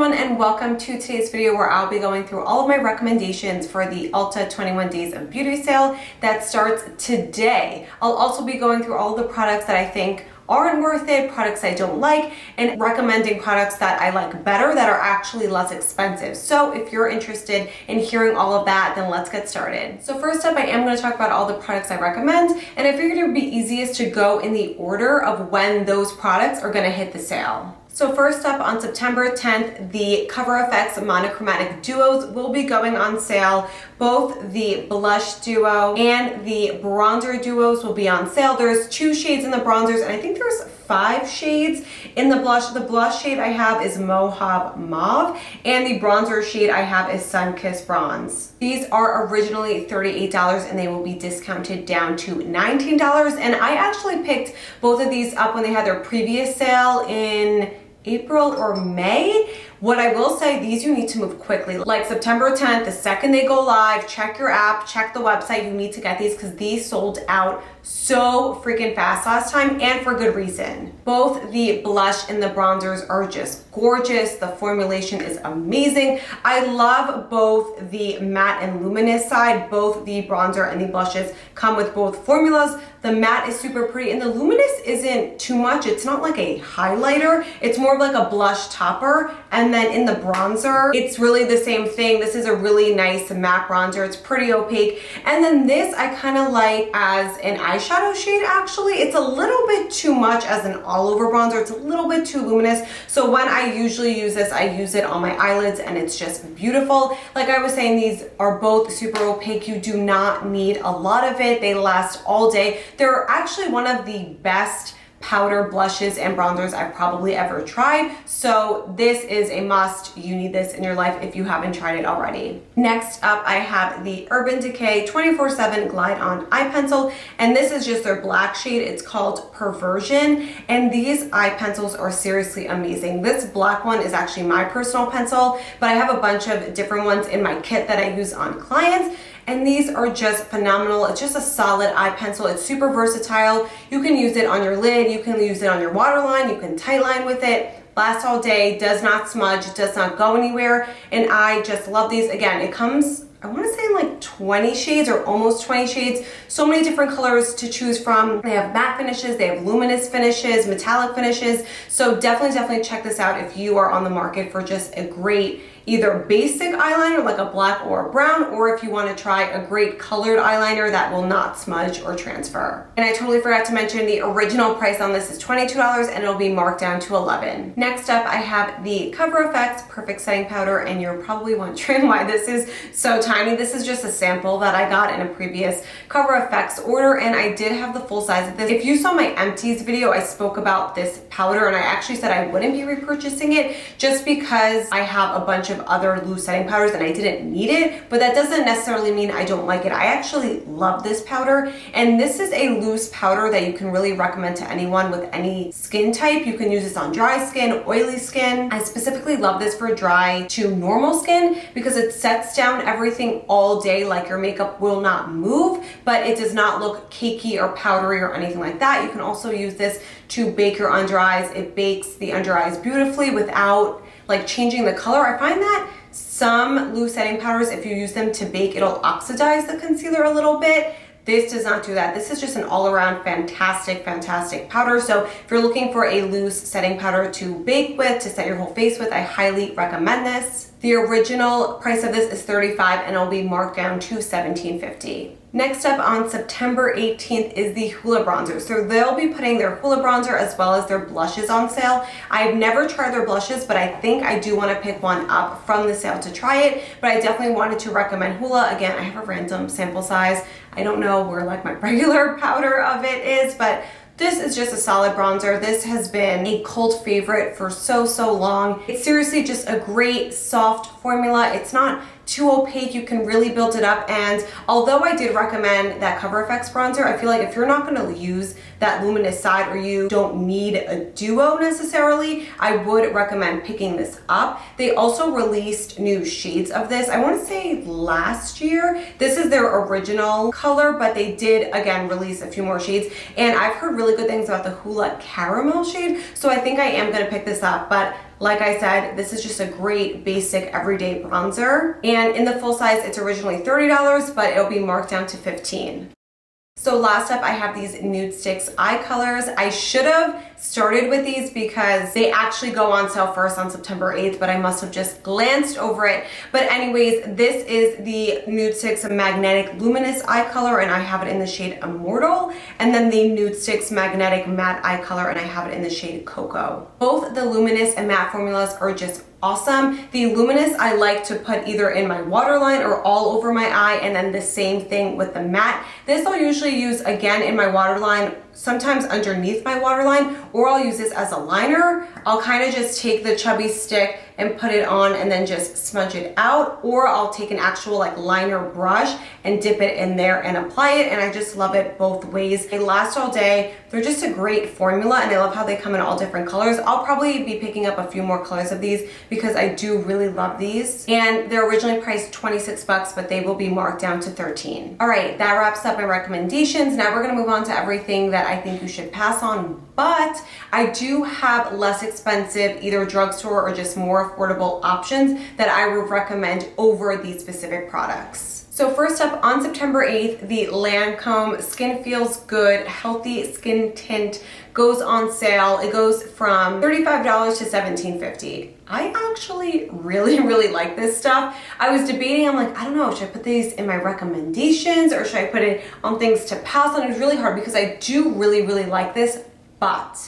everyone, and welcome to today's video where I'll be going through all of my recommendations for the Ulta 21 Days of Beauty sale that starts today. I'll also be going through all the products that I think aren't worth it, products I don't like, and recommending products that I like better that are actually less expensive. So if you're interested in hearing all of that, then let's get started. So first up, I am going to talk about all the products I recommend, and I figured it would be easiest to go in the order of when those products are going to hit the sale. So first up, on September 10th, the Cover FX Monochromatic Duos will be going on sale. Both the Blush Duo and the Bronzer Duos will be on sale. There's 2 shades in the bronzers, and I think there's 5 shades in the blush. The blush shade I have is Mohawk Mauve, and the bronzer shade I have is Sunkissed Bronze. These are originally $38, and they will be discounted down to $19, and I actually picked both of these up when they had their previous sale in April or May. What I will say, these you need to move quickly. Like September 10th, the second they go live, check your app, check the website. You need to get these because these sold out so freaking fast last time, and for good reason. Both the blush and the bronzers are just gorgeous. The formulation is amazing. I love both the matte and luminous side. Both the bronzer and the blushes come with both formulas. The matte is super pretty, and the luminous isn't too much. It's not like a highlighter. It's more of like a blush topper. And then in the bronzer, it's really the same thing. This is a really nice matte bronzer. It's pretty opaque. And then this I kind of like as an eyeshadow shade, actually. It's a little bit too much as an all-over bronzer. It's a little bit too luminous. So when I usually use this, I use it on my eyelids, and it's just beautiful. Like I was saying, these are both super opaque. You do not need a lot of it. They last all day. They're actually one of the best powder blushes and bronzers I've probably ever tried. So this is a must. You need this in your life if you haven't tried it already. Next up, I have the Urban Decay 24/7 Glide On Eye Pencil, and this is just their black shade. It's called Perversion, and these eye pencils are seriously amazing. This black one is actually my personal pencil, but I have a bunch of different ones in my kit that I use on clients. And these are just phenomenal. It's just a solid eye pencil. It's super versatile. You can use it on your lid. You can use it on your waterline. You can tightline with it. Lasts all day, does not smudge, does not go anywhere. And I just love these. Again, it comes, I want to say like 20 shades or almost 20 shades. So many different colors to choose from. They have matte finishes, they have luminous finishes, metallic finishes. So definitely check this out if you are on the market for just a great either basic eyeliner like a black or a brown, or if you want to try a great colored eyeliner that will not smudge or transfer. And I totally forgot to mention the original price on this is $22, and it'll be marked down to $11. Next up, I have the Cover FX Perfect Setting Powder, and you're probably wondering why this is so tiny. This is just a sample that I got in a previous Cover FX order, and I did have the full size of this. If you saw my empties video, I spoke about this powder, and I actually said I wouldn't be repurchasing it just because I have a bunch of other loose setting powders and I didn't need it, but that doesn't necessarily mean I don't like it. I actually love this powder, and this is a loose powder that you can really recommend to anyone with any skin type. You can use this on dry skin, oily skin. I specifically love this for dry to normal skin because it sets down everything all day. Like your makeup will not move, but it does not look cakey or powdery or anything like that. You can also use this to bake your under eyes. It bakes the under eyes beautifully without like changing the color. I find that some loose setting powders, if you use them to bake, it'll oxidize the concealer a little bit. This does not do that. This is just an all-around fantastic powder. So if you're looking for a loose setting powder to bake with, to set your whole face with, I highly recommend this. The original price of this is $35, and it'll be marked down to $17.50. Next up, on September 18th is the Hoola Bronzer. So they'll be putting their Hoola Bronzer as well as their blushes on sale. I've never tried their blushes, but I think I do want to pick one up from the sale to try it. But I definitely wanted to recommend Hoola. Again, I have a random sample size. I don't know where like my regular powder of it is, but this is just a solid bronzer. This has been a cult favorite for so long. It's seriously just a great soft formula. It's not too opaque. You can really build it up, and although I did recommend that Cover FX bronzer, I feel like if you're not going to use that luminous side or you don't need a duo necessarily, I would recommend picking this up. They also released new shades of this, I want to say last year. This is their original color, but they did again release a few more shades, and I've heard really good things about the Hoola Caramel shade, so I think I am going to pick this up. But Like I said, this is just a great basic everyday bronzer. And in the full size, it's originally $30, but it'll be marked down to $15. So last up, I have these Nudestix eye colors. I should have started with these because they actually go on sale first on September 8th, but I must have just glanced over it. But anyways, this is the Nudestix Magnetic Luminous eye color, and I have it in the shade Immortal. And then the Nudestix Magnetic Matte eye color, and I have it in the shade Cocoa. Both the Luminous and Matte formulas are just awesome. The Luminous I like to put either in my waterline or all over my eye, and then the same thing with the matte. This I'll usually use again in my waterline, sometimes underneath my waterline, or I'll use this as a liner. I'll kind of just take the chubby stick and put it on and then just smudge it out, or I'll take an actual like liner brush and dip it in there and apply it, and I just love it both ways. They last all day. They're just a great formula, and I love how they come in all different colors. I'll probably be picking up a few more colors of these because I do really love these, and they're originally priced $26, but they will be marked down to $13. All right, that wraps up my recommendations. Now we're gonna move on to everything that I think you should pass on, but I do have less expensive, either drugstore or just more affordable options that I would recommend over these specific products. So first up, on September 8th, the Lancome Skin Feels Good Healthy Skin Tint goes on sale. It goes from $35 to $17.50. I actually really like this stuff. I was debating, I'm like, I don't know, should I put these in my recommendations or should I put it on things to pass on? It was really hard because I do really like this, but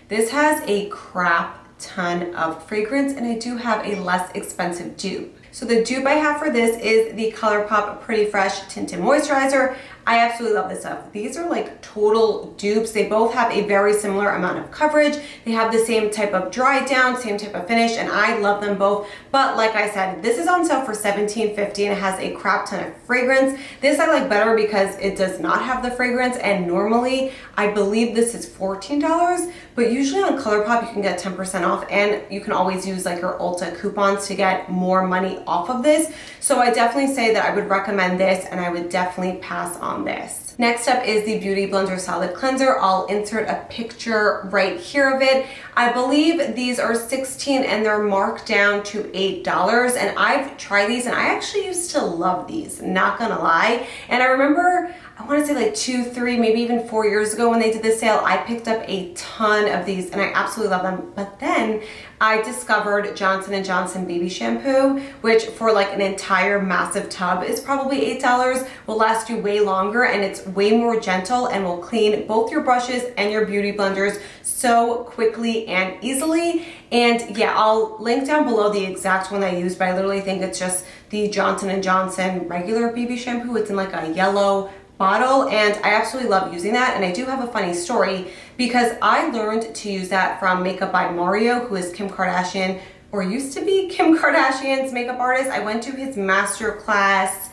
this has a crap ton of fragrance, and I do have a less expensive dupe. So the dupe I have for this is the Colourpop Pretty Fresh Tinted Moisturizer. I absolutely love this stuff. These are like total dupes. They both have a very similar amount of coverage. They have the same type of dry down, same type of finish, and I love them both. But like I said, this is on sale for $17.50 and it has a crap ton of fragrance. This I like better because it does not have the fragrance, and normally I believe this is $14, but usually on Colourpop you can get 10% off, and you can always use like your Ulta coupons to get more money off of this. So I definitely say that I would recommend this, and I would definitely pass on this. Next up is the Beauty Blender Solid Cleanser. I'll insert a picture right here of it. I believe these are 16 and they're marked down to $8, and I've tried these and I actually used to love these, not gonna lie. And I remember, I want to say like 2, 3, maybe even 4 years ago when they did the sale, I picked up a ton of these and I absolutely love them. But then I discovered Johnson & Johnson baby shampoo, which for like an entire massive tub is probably $8, will last you way longer, and it's way more gentle and will clean both your brushes and your beauty blenders so quickly and easily. And yeah, I'll link down below the exact one I used, but I literally think it's just the Johnson & Johnson regular baby shampoo. It's in like a yellow bottle, and I absolutely love using that. And I do have a funny story because I learned to use that from Makeup by Mario, who is Kim Kardashian, or used to be Kim Kardashian's makeup artist. I went to his master class,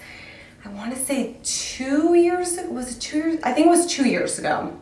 I want to say 2 years ago. Was it 2 years? I think it was 2 years ago.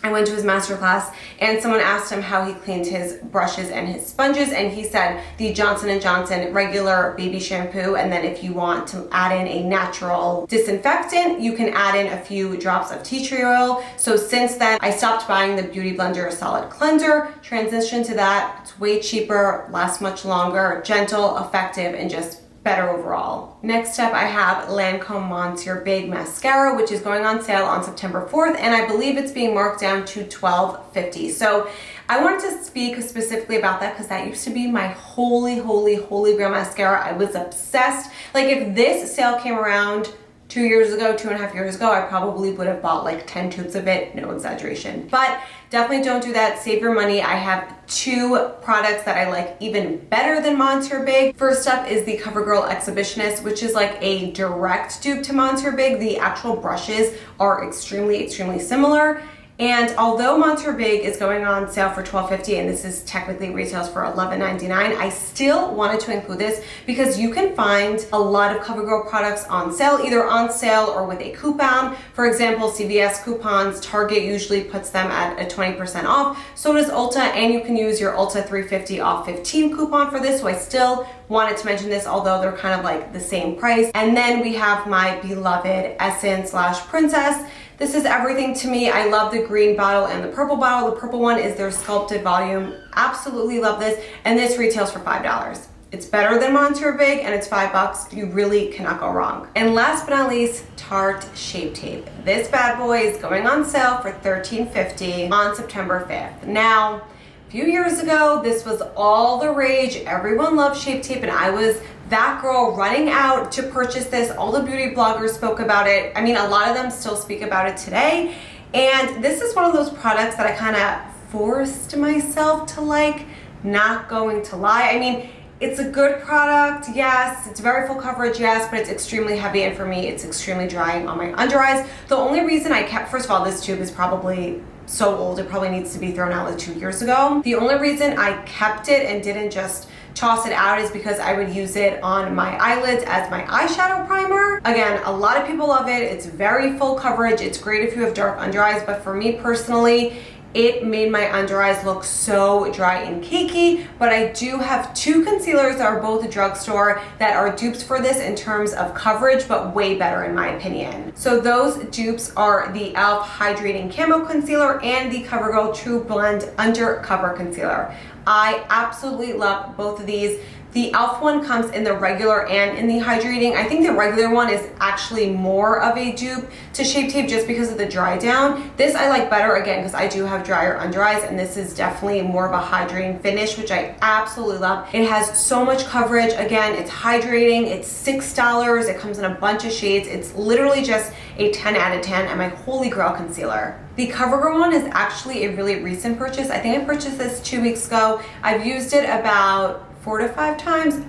I went to his master class and someone asked him how he cleaned his brushes and his sponges, and he said the Johnson & Johnson regular baby shampoo, and then if you want to add in a natural disinfectant, you can add in a few drops of tea tree oil. So since then, I stopped buying the Beauty Blender Solid Cleanser, transitioned to that. It's way cheaper, lasts much longer, gentle, effective, and just better overall. Next up, I have Lancome Monsieur Big Mascara, which is going on sale on September 4th, and I believe it's being marked down to $12.50. So I wanted to speak specifically about that because that used to be my holy grail mascara. I was obsessed. Like, if this sale came around 2 years ago, 2.5 years ago, I probably would have bought like 10 tubes of it, no exaggeration. But definitely don't do that, save your money. I have 2 products that I like even better than Monsieur Big. First up is the CoverGirl Exhibitionist, which is like a direct dupe to Monsieur Big. The actual brushes are extremely similar. And although Monsieur Big is going on sale for $12.50 and this is technically retails for $11.99, I still wanted to include this because you can find a lot of CoverGirl products on sale, either on sale or with a coupon. For example, CVS coupons, Target usually puts them at a 20% off. So does Ulta, and you can use your Ulta 350 off 15 coupon for this. So I still wanted to mention this, although they're kind of like the same price. And then we have my beloved Essence Lash Princess. This is everything to me. I love the green bottle and the purple bottle. The purple one is their Sculpted volume. Absolutely love this. And this retails for $5. It's better than Monster Big and it's $5. You really cannot go wrong. And last but not least, Tarte Shape Tape. This bad boy is going on sale for $13.50 on September 5th. Now, a few years ago, this was all the rage. Everyone loved Shape Tape and I was that girl running out to purchase this. All the beauty bloggers spoke about it. I mean, a lot of them still speak about it today. And this is one of those products that I kind of forced myself to like, not going to lie. I mean, it's a good product, yes. It's very full coverage, yes, but it's extremely heavy, and for me, it's extremely drying on my under eyes. The only reason I kept, first of all, this tube is probably so old, it probably needs to be thrown out like 2 years ago. The only reason I kept it and didn't just toss it out is because I would use it on my eyelids as my eyeshadow primer. Again, a lot of people love it. It's very full coverage. It's great if you have dark under eyes, but for me personally, it made my under eyes look so dry and cakey. But I do have two concealers that are both drugstore that are dupes for this in terms of coverage, but way better in my opinion. So those dupes are the e.l.f. Hydrating Camo Concealer and the CoverGirl True Blend Undercover Concealer. I absolutely love both of these. The e.l.f. one comes in the regular and in the hydrating. I think the regular one is actually more of a dupe to Shape Tape just because of the dry down. This I like better, again, because I do have drier under eyes, and this is definitely more of a hydrating finish, which I absolutely love. It has so much coverage. Again, it's hydrating. It's $6. It comes in a bunch of shades. It's literally just a 10 out of 10 and my holy grail concealer. The CoverGirl one is actually a really recent purchase. I think I purchased this 2 weeks ago. I've used it about 4 to 5 times.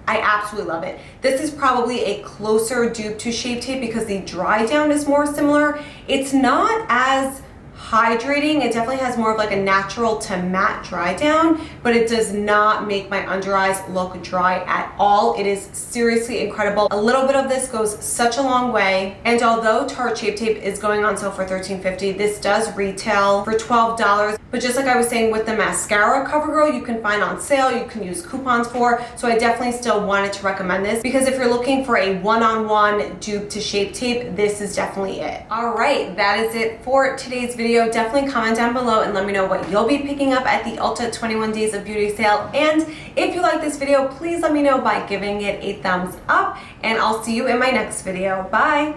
I absolutely love it. This is probably a closer dupe to Shape Tape because the dry down is more similar. It's not as hydrating. It definitely has more of like a natural to matte dry down, but it does not make my under eyes look dry at all. It is seriously incredible. A little bit of this goes such a long way. And although Tarte Shape Tape is going on sale for $13.50, this does retail for $12. But just like I was saying with the mascara CoverGirl, you can find on sale, you can use coupons for. So I definitely still wanted to recommend this because if you're looking for a one-on-one dupe to Shape Tape, this is definitely it. All right, that is it for today's video. Definitely comment down below and let me know what you'll be picking up at the ULTA 21 Days of Beauty sale. And if you like this video, please let me know by giving it a thumbs up, and I'll see you in my next video. Bye!